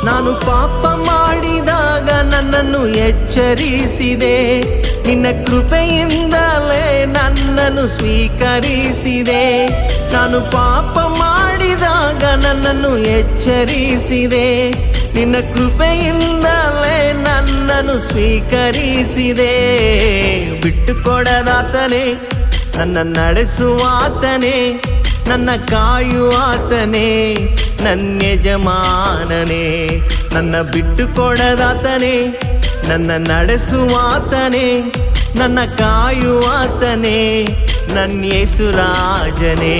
ನಾನು ಪಾಪ ಮಾಡಿದಾಗ ನನ್ನನ್ನು ಎಚ್ಚರಿಸಿದೆ, ನಿನ್ನ ಕೃಪೆಯಿಂದಲೇ ನನ್ನನ್ನು ಸ್ವೀಕರಿಸಿದೆ. ನಾನು ಪಾಪ ಮಾಡಿದಾಗ ನನ್ನನ್ನು ಎಚ್ಚರಿಸಿದೆ, ನಿನ್ನ ಕೃಪೆಯಿಂದಲೇ ನನ್ನನ್ನು ಸ್ವೀಕರಿಸಿದೆ. ಬಿಟ್ಟುಕೊಡದಾತನೇ, ನನ್ನ ನಡೆಸುವಾತನೇ, ನನ್ನ ಕಾಯುವಾತನೇ, ನನ್ನ ಯಜಮಾನನೇ. ನನ್ನ ಬಿಟ್ಟುಕೊಡದಾತನೇ, ನನ್ನ ನಡೆಸುವಾತನೇ, ನನ್ನ ಕಾಯುವಾತನೇ, ನನ್ನ ಯೇಸು ರಾಜನೇ.